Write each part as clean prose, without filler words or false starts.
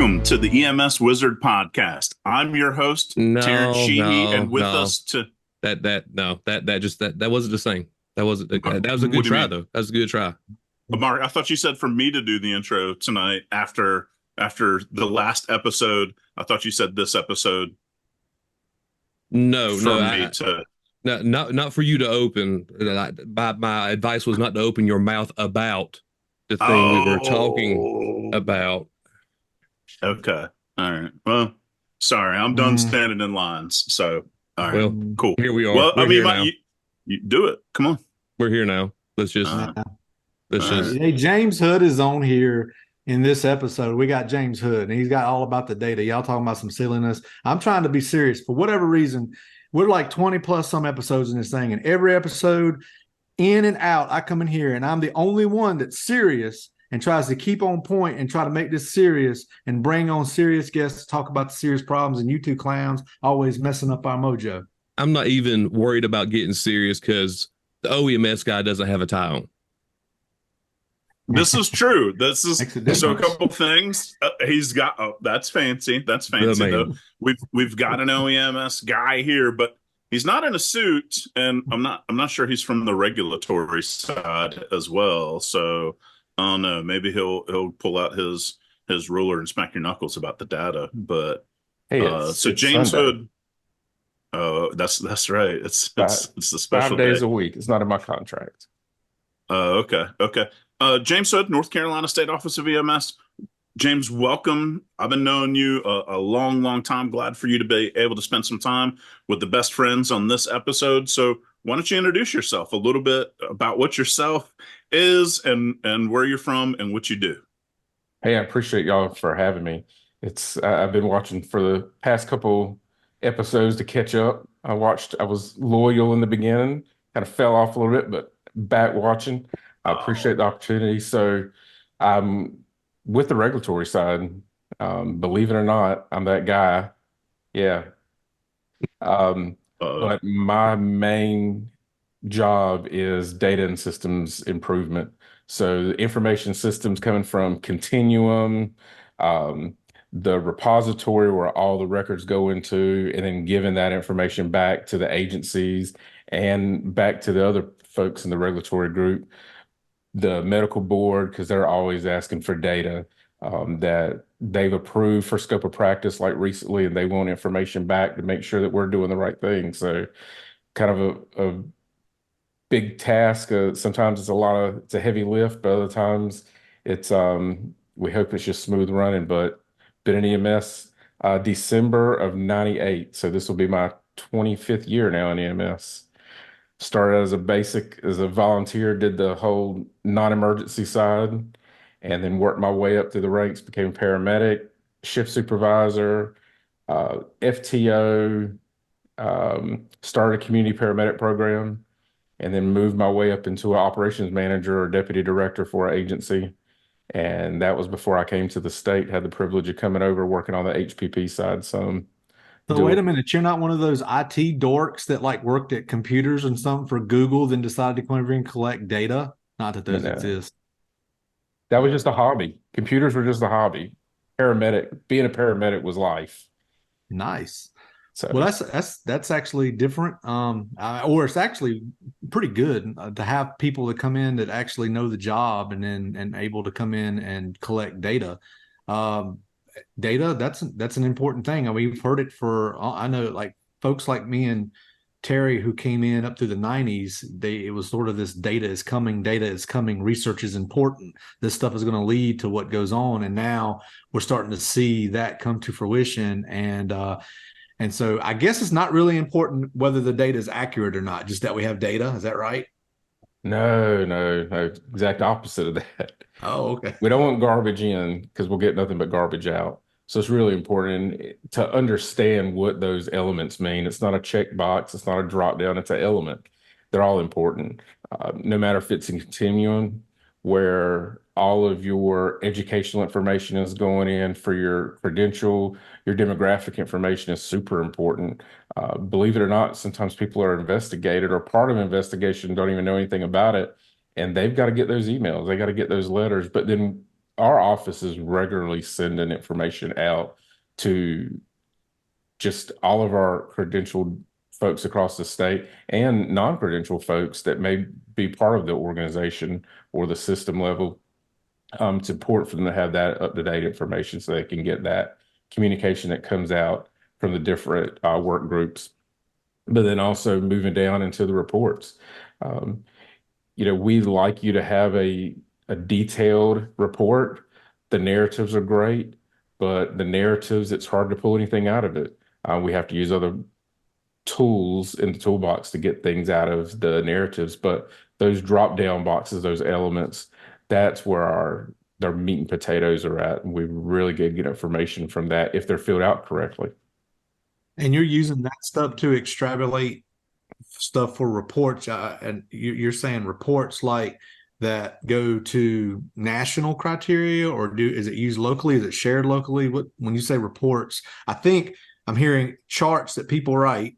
Welcome to the EMS Wizard Podcast. I'm your host, Terrence Sheehy, and with us to that wasn't the same. That wasn't that was a what good do you try mean? though. That was a good try. Mark, I thought you said for me to do the intro tonight after the last episode. I thought you said this episode No, for no, me to. no, not for you to open. My advice was not to open your mouth about the thing we were talking Oh, about. okay. All right. Well, sorry, I'm done standing in lines. So, all right, Well, cool. here we are. Well, I We're mean, here now. you do it. Come on. We're here now. Let's just Uh, let's all just right. Hey, James Hood is on here in this episode. We got James Hood, and he's got all about the data. Y'all talking about some silliness. I'm trying to be serious. For whatever reason, we're like 20 plus some episodes in this thing, and every episode, in and out, I come in here, and I'm the only one that's serious and tries to keep on point and try to make this serious and bring on serious guests to talk about the serious problems, and you two clowns always messing up our mojo. I'm not even worried about getting serious because the OEMS guy doesn't have a tie on. This is true. This is Makes a difference. so a couple things. He's got that's fancy. That's fancy though. We've got an OEMS guy here, but he's not in a suit, and I'm not sure he's from the regulatory side as well. So I don't know. Maybe he'll pull out his ruler and smack your knuckles about the data. But Hey, so it's James Sunday. Hood. Oh, that's right. It's the special 5 days day. a week. It's not in my contract. Okay. James Hood, North Carolina State Office of EMS. James, welcome. I've been knowing you a long, long time. Glad for you to be able to spend some time with the best friends on this episode. So why don't you introduce yourself a little bit about what yourself is and where you're from and what you do? Hey, I appreciate y'all for having me. I've been watching for the past couple episodes to catch up. I was loyal in the beginning, kind of fell off a little bit, but back watching. I appreciate the opportunity. So I'm with the regulatory side. Believe it or not, I'm that guy. Yeah. But my main job is data and systems improvement. So the information systems coming from Continuum, the repository where all the records go into, and then giving that information back to the agencies and back to the other folks in the regulatory group, the medical board, because they're always asking for data that they've approved for scope of practice like recently, and they want information back to make sure that we're doing the right thing. So kind of a big task. Sometimes it's a heavy lift, but other times it's we hope it's just smooth running. But been in EMS December of '98, so this will be my 25th year now in EMS. Started as a volunteer, did the whole non-emergency side, and then worked my way up through the ranks, became paramedic, shift supervisor, FTO, started a community paramedic program, and then moved my way up into an operations manager or deputy director for an agency. And that was before I came to the state, had the privilege of coming over, working on the HPP side some. So wait a minute, you're not one of those IT dorks that like worked at computers and something for Google, then decided to come over and collect data? Not that those No. exist. That was just a hobby. Computers were just a hobby. Being a paramedic was life. Nice. So Well, that's actually different, or it's actually pretty good to have people that come in that actually know the job and able to come in and collect data. Data, that's an important thing. I mean, we've heard it I know like folks like me and Terry who came in up through the 90s. It was sort of this data is coming, research is important. This stuff is going to lead to what goes on, and now we're starting to see that come to fruition. And so I guess it's not really important whether the data is accurate or not, just that we have data. Is that right? no, exact opposite of that. Oh, okay. We don't want garbage in because we'll get nothing but garbage out. So it's really important to understand what those elements mean. It's not a checkbox. It's not a drop down. It's an element. They're all important. No matter if it's in Continuum, where all of your educational information is going in for your credential, your demographic information is super important. Believe it or not, sometimes people are investigated or part of an investigation, don't even know anything about it. And they've got to get those emails. They got to get those letters. But then our office is regularly sending information out to just all of our credentialed folks across the state and non-credentialed folks that may be part of the organization or the system level, to support for them to have that up-to-date information so they can get that communication that comes out from the different work groups, but then also moving down into the reports. Um, we'd like you to have a detailed report. The narratives are great, but the narratives, it's hard to pull anything out of it. We have to use other tools in the toolbox to get things out of the narratives, but those drop down boxes, those elements, that's where their meat and potatoes are at. And we really get information from that if they're filled out correctly. And you're using that stuff to extrapolate stuff for reports, and you're saying reports like that go to national criteria, or is it used locally? Is it shared locally? When you say reports, I think I'm hearing charts that people write,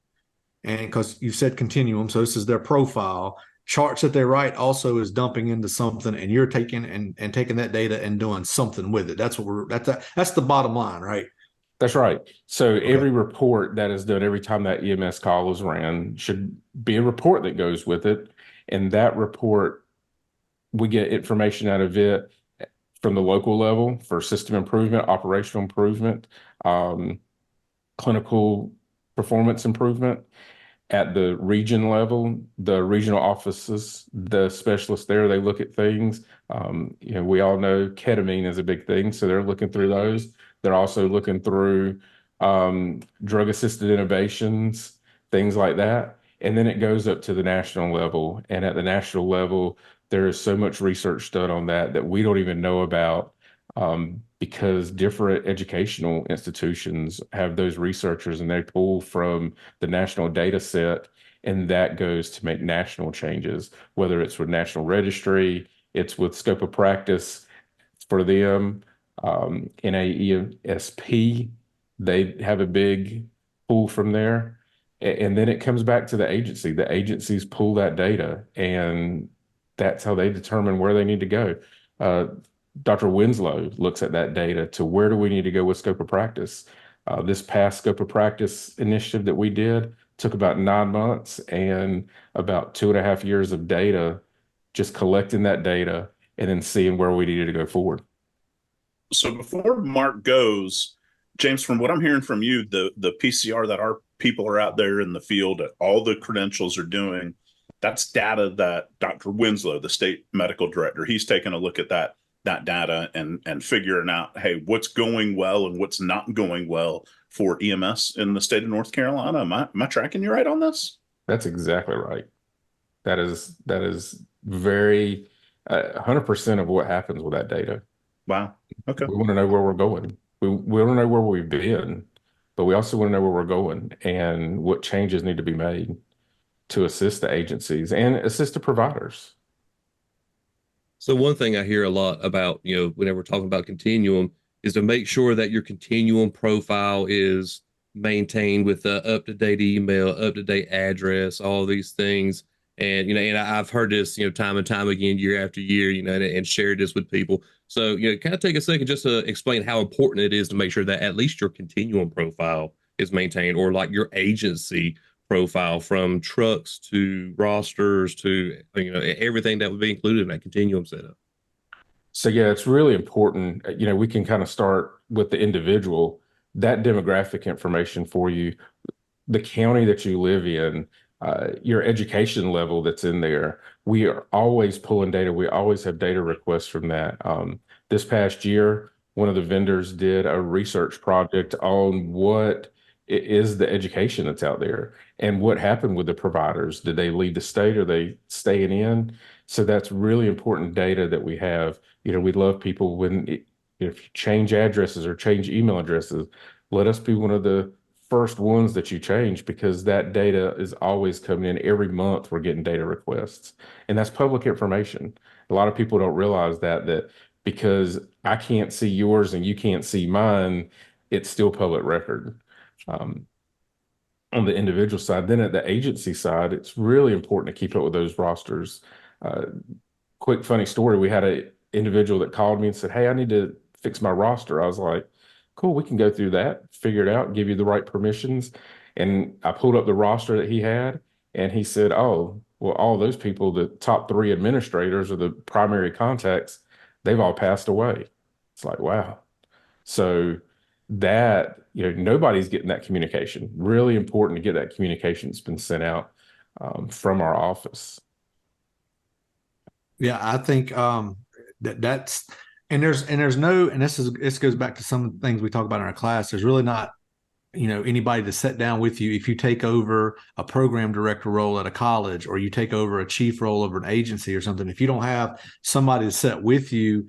and because you said continuum, so this is their profile. Charts that they write also is dumping into something, and you're taking and taking that data and doing something with it. That's what that's the bottom line, right? That's right. So every report that is done every time that EMS call is ran should be a report that goes with it. And that report, we get information out of it from the local level for system improvement, operational improvement, clinical performance improvement. At the region level, the regional offices, the specialists there, they look at things. We all know ketamine is a big thing, so they're looking through those. They're also looking through drug-assisted innovations, things like that. And then it goes up to the national level. And at the national level, there is so much research done on that we don't even know about, because different educational institutions have those researchers and they pull from the national data set, and that goes to make national changes, whether it's with national registry, it's with scope of practice for them. NAESP, they have a big pull from there. And then it comes back to the agency. The agencies pull that data, and that's how they determine where they need to go. Dr. Winslow looks at that data to where do we need to go with scope of practice. This past scope of practice initiative that we did took about 9 months and about 2.5 years of data, just collecting that data and then seeing where we needed to go forward. So before Mark goes, James, from what I'm hearing from you, the PCR that our people are out there in the field, all the credentials are doing, that's data that Dr. Winslow, the state medical director, he's taking a look at that data and figuring out, hey, what's going well and what's not going well for EMS in the state of North Carolina. Am I tracking you right on this? That's exactly right. That is very 100% of what happens with that data. Wow. Okay. We want to know where we're going. We want to know where we've been, but we also want to know where we're going and what changes need to be made to assist the agencies and assist the providers. So one thing I hear a lot about, whenever we're talking about continuum, is to make sure that your continuum profile is maintained with the up-to-date email, up-to-date address, all these things. And, and I've heard this, time and time again, year after year, and shared this with people. So, kind of take a second just to explain how important it is to make sure that at least your continuum profile is maintained, or like your agency profile, from trucks to rosters to, everything that would be included in that continuum setup. So yeah, it's really important. We can kind of start with the individual, that demographic information for you, the county that you live in, your education level that's in there. We are always pulling data. We always have data requests from that. This past year, one of the vendors did a research project on what is the education that's out there and what happened with the providers. Did they leave the state? Are they staying in? So that's really important data that we have. We love people if you change addresses or change email addresses, let us be one of the first ones that you change, because that data is always coming in. Every month we're getting data requests, and that's public information. A lot of people don't realize that because I can't see yours and you can't see mine, it's still public record. On the individual side, then at the agency side, it's really important to keep up with those rosters. Quick funny story: we had individual that called me and said, "Hey, I need to fix my roster." I was like, "Cool, we can go through that, figure it out, give you the right permissions." And I pulled up the roster that he had, and he said, "Oh, well, all those people, the top three administrators or the primary contacts, they've all passed away." It's like, wow. So that, nobody's getting that communication. Really important to get that communication that's been sent out from our office. Yeah, I think that's there's no, and this goes back to some of the things we talk about in our class. There's really not, anybody to sit down with you if you take over a program director role at a college, or you take over a chief role over an agency or something. If you don't have somebody to sit with you,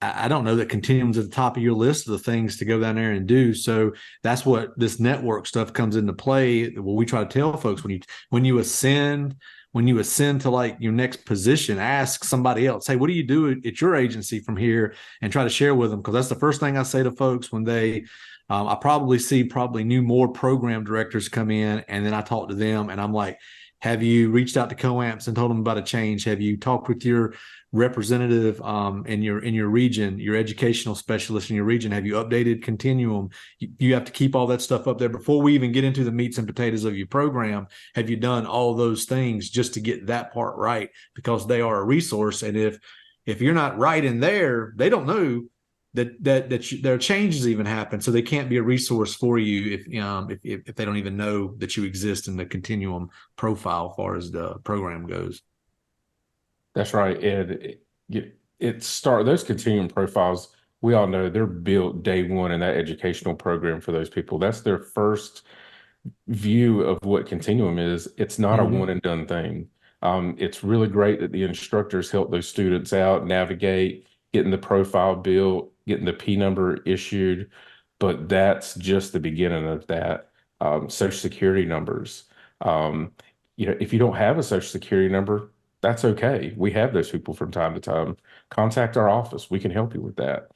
I don't know that Continuum's at the top of your list of the things to go down there and do. So that's what this network stuff comes into play. What we try to tell folks, when you ascend to like your next position, ask somebody else, "Hey, what do you do at your agency from here?" And try to share with them, because that's the first thing I say to folks when they I probably see new more program directors come in, and then I talk to them and I'm like, "Have you reached out to COAMPS and told them about a change? Have you talked with your representative in your region, your educational specialist in your region? Have you updated Continuum?" You have to keep all that stuff up there before we even get into the meats and potatoes of your program. Have you done all those things just to get that part right? Because they are a resource, and if you're not right in there, they don't know that there are changes even happen, so they can't be a resource for you if they don't even know that you exist in the Continuum profile as far as the program goes. That's right. And those continuum profiles, we all know they're built day one in that educational program for those people. That's their first view of what continuum is. It's not a one and done thing. It's really great that the instructors help those students out, navigate, getting the profile built, getting the P number issued, but that's just the beginning of that. Social Security numbers. If you don't have a Social Security number, that's okay. We have those people from time to time. Contact our office. We can help you with that.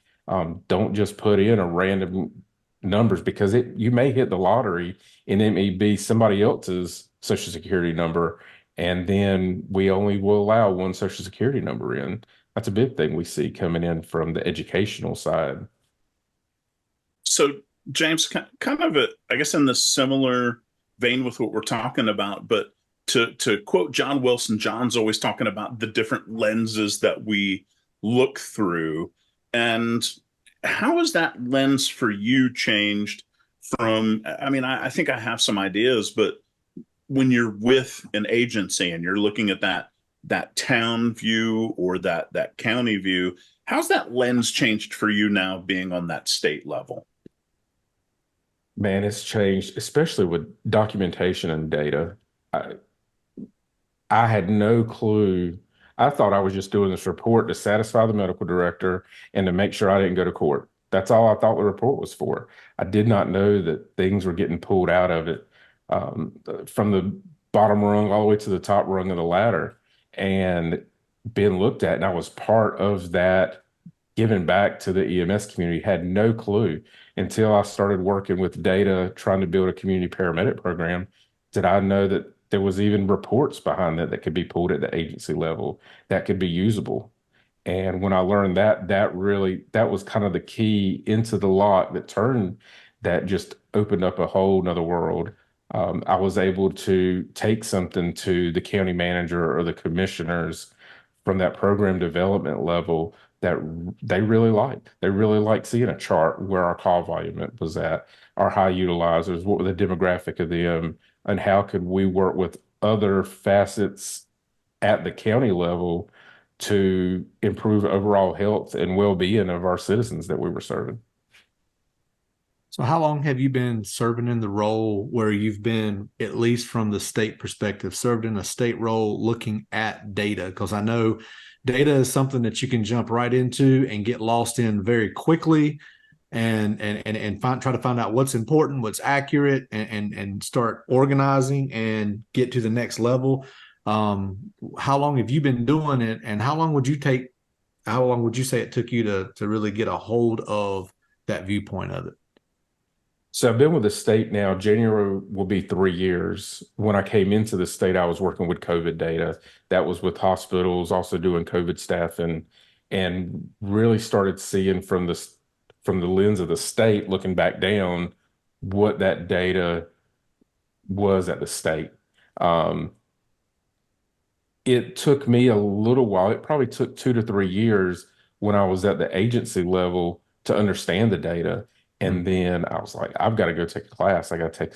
Don't just put in a random numbers, because you may hit the lottery and it may be somebody else's Social Security number, and then we only will allow one Social Security number in. That's a big thing we see coming in from the educational side. So, James, kind of I guess in the similar vein with what we're talking about, but to quote John Wilson, John's always talking about the different lenses that we look through. And how has that lens for you changed from, I mean, I think I have some ideas, but when you're with an agency and you're looking at that town view or that county view, how's that lens changed for you now being on that state level? Man, it's changed, especially with documentation and data. I had no clue. I thought I was just doing this report to satisfy the medical director and to make sure I didn't go to court. That's all I thought the report was for. I did not know that things were getting pulled out of it from the bottom rung all the way to the top rung of the ladder and being looked at. And I was part of that giving back to the EMS community. Had no clue until I started working with data, trying to build a community paramedic program. Did I know that there was even reports behind that could be pulled at the agency level that could be usable? And when I learned that was kind of the key into the lock that just opened up a whole nother world. I was able to take something to the county manager or the commissioners from that program development level that they really liked. They really liked seeing a chart where our call volume was at, our high utilizers, what were the demographic of them, and how could we work with other facets at the county level to improve overall health and well-being of our citizens that we were serving. So how long have you been serving in the role where you've been, at least from the state perspective, served in a state role looking at data? Because I know data is something that you can jump right into and get lost in very quickly and try to find out what's important, what's accurate, and start organizing and get to the next level. How long have you been doing it, and how long would you say it took you to really get a hold of that viewpoint of it? So I've been with the state now. January will be 3 years. When I came into the state, I was working with COVID data. That was with hospitals, also doing COVID staffing. and really started seeing from the lens of the state, looking back down, what that data was at the state. Um, it took me a little while. It probably took 2 to 3 years when I was at the agency level to understand the data. And then I was like, I've got to go take a class. I got to take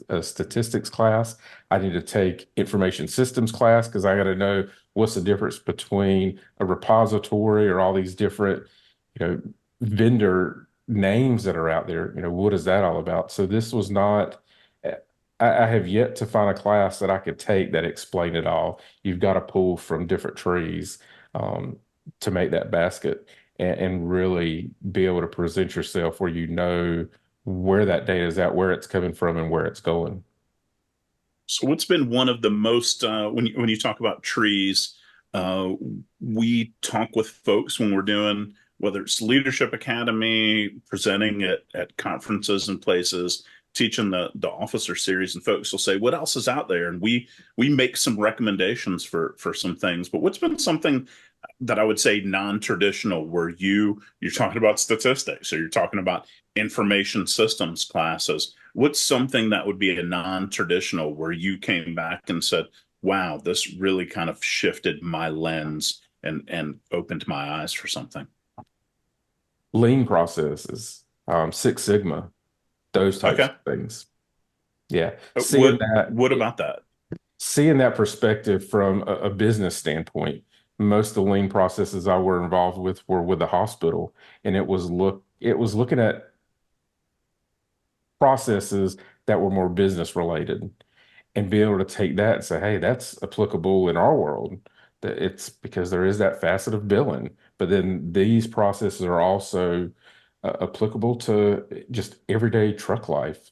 a statistics class. I need to take information systems class because I got to know what's the difference between a repository or all these different, vendor names that are out there. What is that all about? So this was not, I have yet to find a class that I could take that explained it all. You've got to pull from different trees to make that basket and really be able to present yourself where you know where that data is at, where it's coming from, and where it's going. So what's been one of the most when you talk about trees, uh, we talk with folks when we're doing whether it's Leadership Academy, presenting at conferences and places, teaching the officer series, and folks will say, "What else is out there?" And we make some recommendations for some things. But what's been something that I would say non-traditional where you're talking about statistics or you're talking about information systems classes? What's something that would be a non-traditional where you came back and said, wow, this really kind of shifted my lens and opened my eyes for something? Lean processes, Six Sigma, those types Okay. of things. Yeah. What about that? Seeing that perspective from a business standpoint, most of the lean processes I were involved with were with the hospital, and it was looking at processes that were more business related and be able to take that and say, hey, that's applicable in our world. That it's because there is that facet of billing, but then these processes are also applicable to just everyday truck life.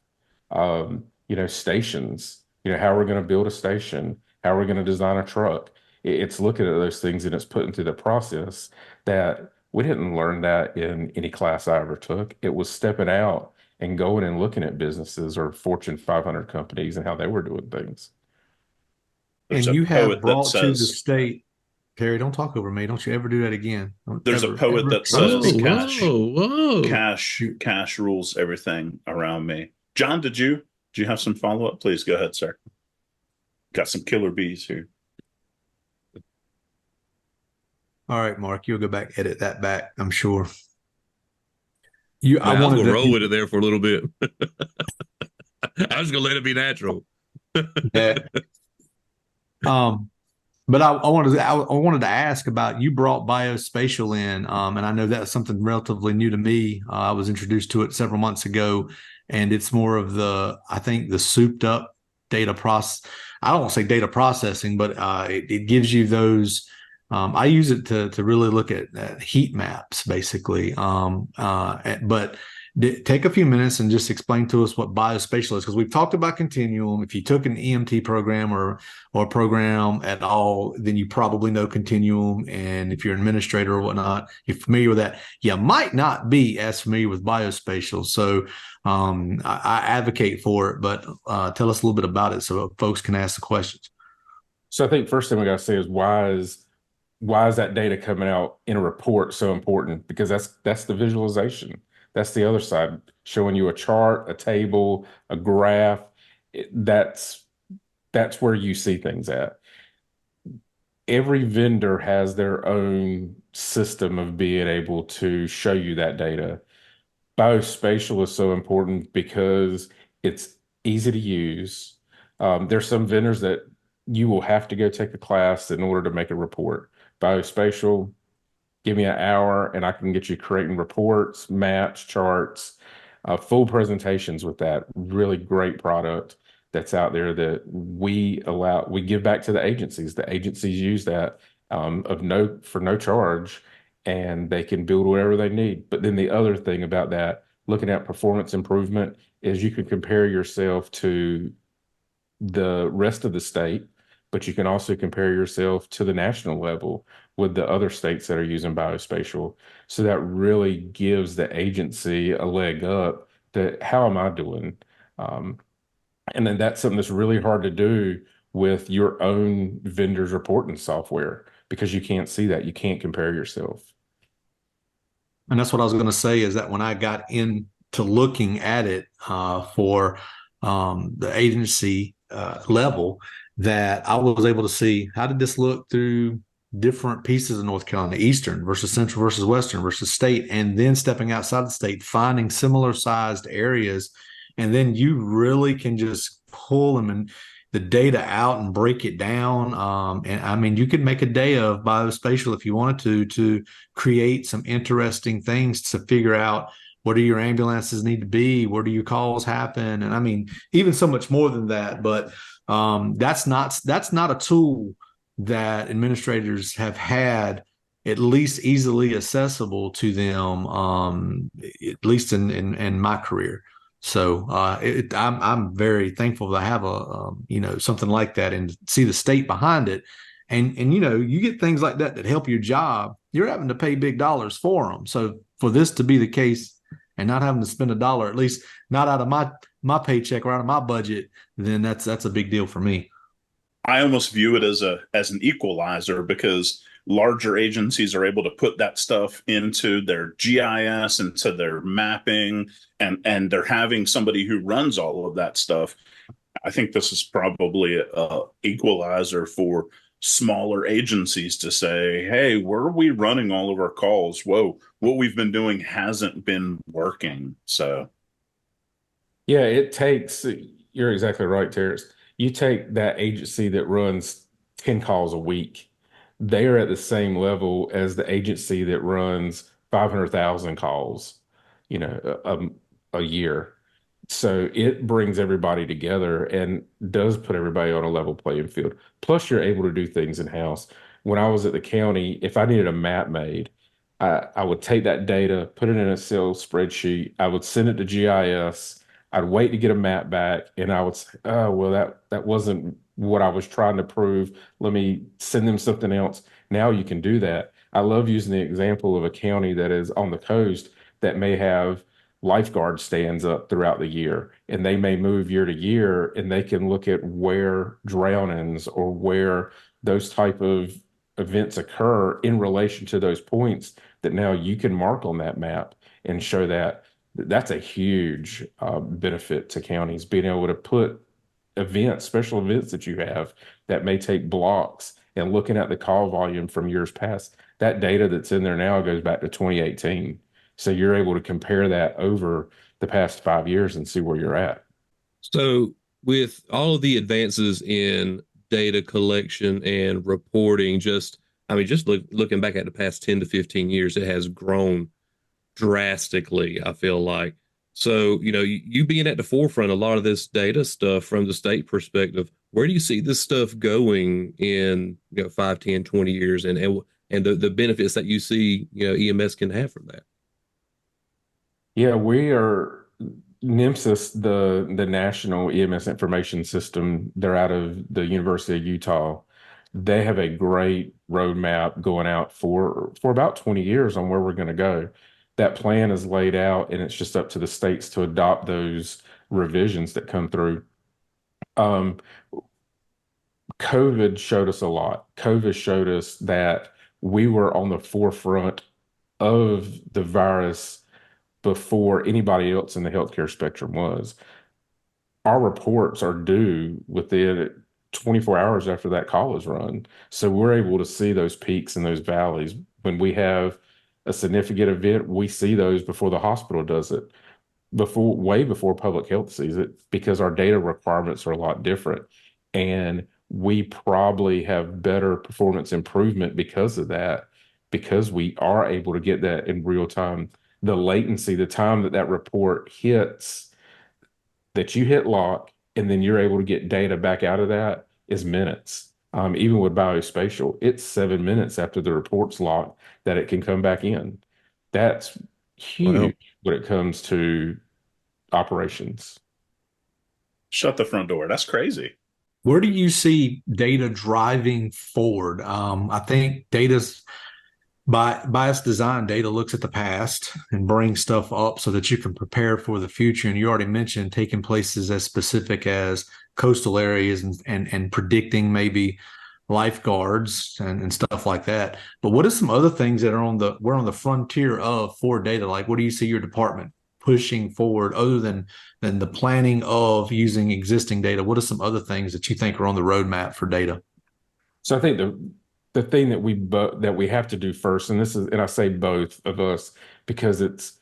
Stations, how we're going to build a station, how we're going to design a truck. It's looking at those things and it's put into the process that we didn't learn that in any class I ever took. It was stepping out and going and looking at businesses or Fortune 500 companies and how they were doing things. There's And a you have poet that brought to the says, state, Terry, don't talk over me. Don't you ever do that again. Don't there's a ever, poet ever that try to says speak. Whoa. cash rules everything around me. John, do you have some follow-up? Please go ahead, sir. Got some killer bees here. All right, Mark, you'll go back, edit that back, I'm sure. I Man, I was wanted gonna roll to, with it there for a little bit. I was gonna let it be natural. yeah. But I wanted to ask about, you brought biospatial in, and I know that's something relatively new to me. I was introduced to it several months ago, and it's more of I think the souped up data process. I don't want to say data processing, but it gives you those. I use it to really look at heat maps, basically. But take a few minutes and just explain to us what biospatial is, because we've talked about Continuum. If you took an EMT program or a program at all, then you probably know Continuum. And if you're an administrator or whatnot, you're familiar with that. You might not be as familiar with biospatial. So I advocate for it, but tell us a little bit about it so folks can ask the questions. So I think first thing we got to say is why is that data coming out in a report so important? Because that's the visualization. That's the other side, showing you a chart, a table, a graph. That's where you see things at. Every vendor has their own system of being able to show you that data. Biospatial is so important because it's easy to use. There's some vendors that you will have to go take a class in order to make a report. Biospatial, give me an hour and I can get you creating reports, maps, charts, full presentations with that really great product that's out there that we give back to the agencies. The agencies use that for no charge, and they can build whatever they need. But then the other thing about that, looking at performance improvement, is you can compare yourself to the rest of the state, but you can also compare yourself to the national level with the other states that are using biospatial. So that really gives the agency a leg up to how am I doing? Um, and then that's something that's really hard to do with your own vendor's reporting software because you can't see that. You can't compare yourself. And that's what I was going to say is that when I got into looking at it for the agency level, that I was able to see how did this look through different pieces of North Carolina, Eastern versus Central versus Western versus state, and then stepping outside the state, finding similar sized areas. And then you really can just pull them and the data out and break it down. And I mean, you could make a day of biospatial if you wanted to create some interesting things to figure out what do your ambulances need to be, where do your calls happen, and I mean, even so much more than that. But that's not a tool that administrators have had at least easily accessible to them, at least in my career. So I'm very thankful to have a something like that and see the state behind it, and you get things like that help your job. You're having to pay big dollars for them. So for this to be the case and not having to spend a dollar, at least not out of my paycheck or out of my budget, then that's a big deal for me. I almost view it as an equalizer because larger agencies are able to put that stuff into their GIS, into their mapping, and they're having somebody who runs all of that stuff. I think this is probably a equalizer for smaller agencies to say, hey, where are we running all of our calls? Whoa, what we've been doing hasn't been working. So Yeah, you're exactly right, Terrence. You take that agency that runs 10 calls a week, they are at the same level as the agency that runs 500,000 calls, a year. So it brings everybody together and does put everybody on a level playing field. Plus, you're able to do things in-house. When I was at the county, if I needed a map made, I would take that data, put it in a Excel spreadsheet. I would send it to GIS. I'd wait to get a map back, and I would say, "Oh, well, that wasn't what I was trying to prove. Let me send them something else." Now you can do that. I love using the example of a county that is on the coast that may have lifeguard stands up throughout the year, and they may move year to year, and they can look at where drownings or where those type of events occur in relation to those points that now you can mark on that map and show that. That's a huge benefit to counties, being able to put events, special events that you have that may take blocks, and looking at the call volume from years past. That data that's in there now goes back to 2018. So you're able to compare that over the past 5 years and see where you're at. So with all of the advances in data collection and reporting, looking back at the past 10 to 15 years, it has grown drastically, I feel like. So, you being at the forefront, a lot of this data stuff from the state perspective, where do you see this stuff going in, 5, 10, 20 years and the benefits that you see, EMS can have from that? Yeah, we are NMSIS, the National EMS Information System. They're out of the University of Utah. They have a great roadmap going out for about 20 years on where we're going to go. That plan is laid out, and it's just up to the states to adopt those revisions that come through. COVID showed us a lot. COVID showed us that we were on the forefront of the virus before anybody else in the healthcare spectrum was. Our reports are due within 24 hours after that call is run. So we're able to see those peaks and those valleys. When we have a significant event, we see those before the hospital does it, way before public health sees it, because our data requirements are a lot different. And we probably have better performance improvement because of that, because we are able to get that in real time. The latency, the time that report hits, that you hit lock, and then you're able to get data back out of that is minutes. Even with biospatial, it's 7 minutes after the report's locked that it can come back in. That's huge. Wow. When it comes to operations. shut the front door. That's crazy. Where do you see data driving forward? I think data's by its design, data looks at the past and brings stuff up so that you can prepare for the future. And you already mentioned taking places as specific as coastal areas and predicting maybe lifeguards and stuff like that. But what are some other things that are we're on the frontier of for data? Like, what do you see your department pushing forward other than the planning of using existing data? What are some other things that you think are on the roadmap for data? So I think the thing that we have to do first, and I say both of us because it's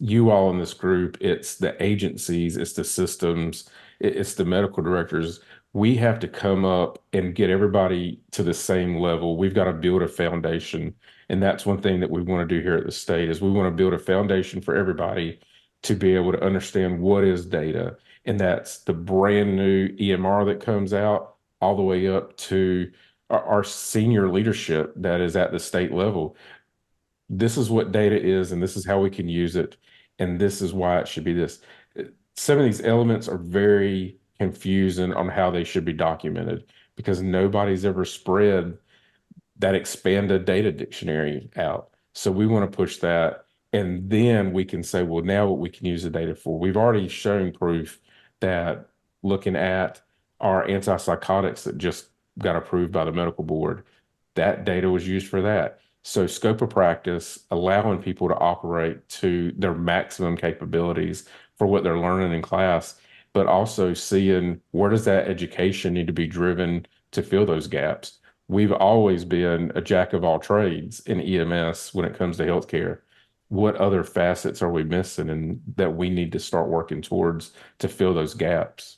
you all in this group, it's the agencies, it's the systems, it's the medical directors. We have to come up and get everybody to the same level. We've got to build a foundation, and that's one thing that we want to do here at the state is we want to build a foundation for everybody to be able to understand what is data, and that's the brand new EMR that comes out all the way up to our senior leadership that is at the state level. This is what data is, and this is how we can use it, and this is why it should be this. Some of these elements are very confusing on how they should be documented because nobody's ever spread that expanded data dictionary out. So we want to push that, and then we can say, well, now what we can use the data for. We've already shown proof that looking at our antipsychotics that just got approved by the medical board, that data was used for that. So scope of practice, allowing people to operate to their maximum capabilities for what they're learning in class, but also seeing where does that education need to be driven to fill those gaps. We've always been a jack of all trades in EMS when it comes to healthcare. What other facets are we missing and that we need to start working towards to fill those gaps?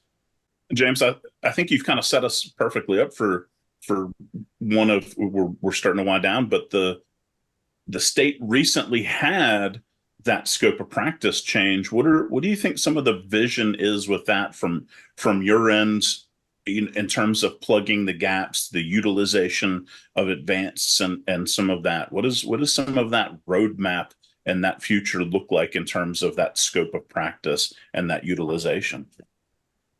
James, I think you've kind of set us perfectly up for one of we're starting to wind down, but the state recently had that scope of practice change. What do you think some of the vision is with that from your end in terms of plugging the gaps, the utilization of advanced and some of that? What is some of that roadmap and that future look like in terms of that scope of practice and that utilization?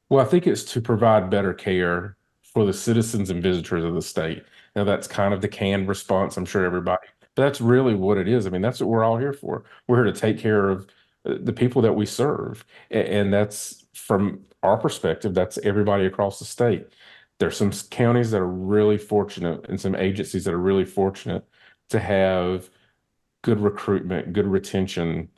Well, I think it's to provide better care for the citizens and visitors of the state. Now, that's kind of the canned response, I'm sure everybody, but that's really what it is. I mean, that's what we're all here for. We're here to take care of the people that we serve. And that's from our perspective, that's everybody across the state. There's some counties that are really fortunate and some agencies that are really fortunate to have good recruitment, good retention,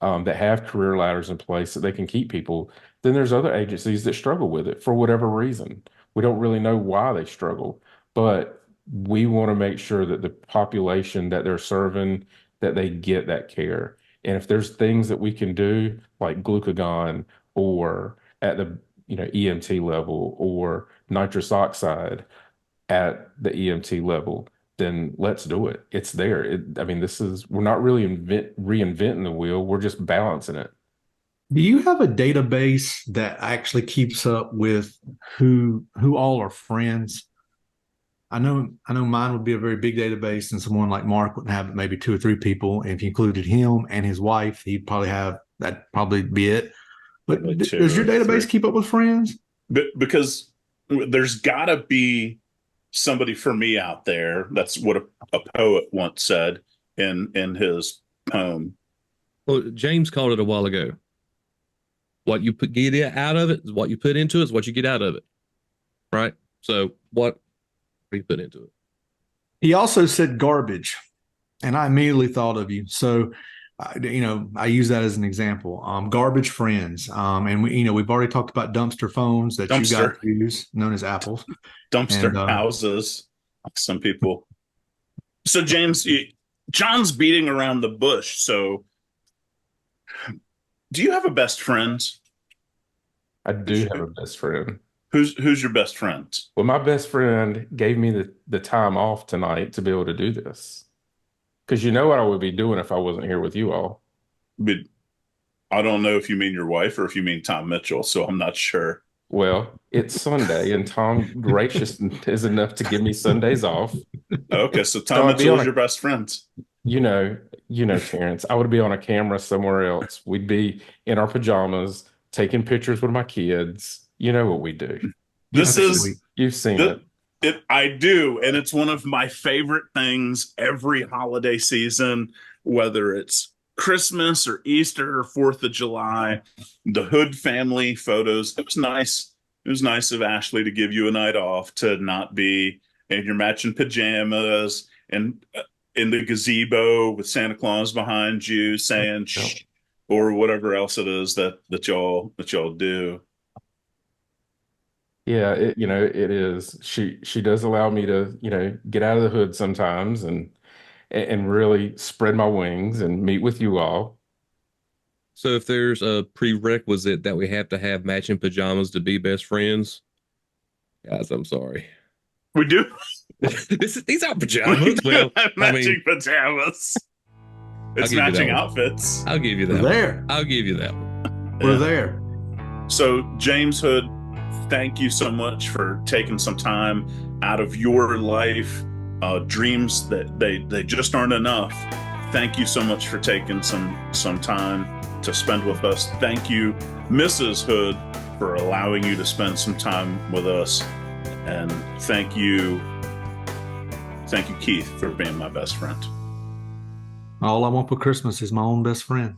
that have career ladders in place that they can keep people. Then there's other agencies that struggle with it for whatever reason. We don't really know why they struggle, but we want to make sure that the population that they're serving, that they get that care. And if there's things that we can do, like glucagon or at the EMT level or nitrous oxide at the EMT level, then let's do it. It's there. I mean, we're not really reinventing the wheel. We're just balancing it. Do you have a database that actually keeps up with who all are friends? I know mine would be a very big database, and someone like Mark would have maybe 2 or 3 people. And if you included him and his wife, he'd probably have that'd probably be it. But Like does your database 3. keep up with friends? Because there's got to be somebody for me out there. That's what a poet once said in his poem. Well, James called it a while ago. What you get out of it is what you put into it is what you get out of it. Right? So what you put into it? He also said garbage, and I immediately thought of you. So, I use that as an example. Garbage friends, and we've already talked about dumpster phones that you guys use, known as apples. Dumpster houses. Some people. So James, John's beating around the bush. So, do you have a best friend? I do have a best friend. Who's your best friend? Well, my best friend gave me the time off tonight to be able to do this. Because you know what I would be doing if I wasn't here with you all. But I don't know if you mean your wife or if you mean Tom Mitchell, so I'm not sure. Well, it's Sunday, and Tom gracious is enough to give me Sundays off. Okay, so Tom Mitchell is your best friend. You know, Terrence, I would be on a camera somewhere else. We'd be in our pajamas, taking pictures with my kids. You know what we do. You've seen it. I do, and it's one of my favorite things every holiday season, whether it's Christmas or Easter or 4th of July, the Hood family photos. It was nice. It was nice of Ashley to give you a night off to not be in your matching pajamas and in the gazebo with Santa Claus behind you saying shh, or whatever else it is that y'all do. Yeah, it is. She does allow me to, get out of the hood sometimes and really spread my wings and meet with you all. So if there's a prerequisite that we have to have matching pajamas to be best friends, guys, I'm sorry. We do. These aren't We pajamas. do Well, have I matching mean, pajamas. It's give you that matching one. outfits. I'll give you We're that one. there. I'll give you that one. We're Yeah. there. So, James Hood, thank you so much for taking some time out of your life. Dreams that they just aren't enough. Thank you so much for taking some time to spend with us. Thank you, Mrs. Hood, for allowing you to spend some time with us. And thank you, Keith, for being my best friend. All I want for Christmas is my own best friend.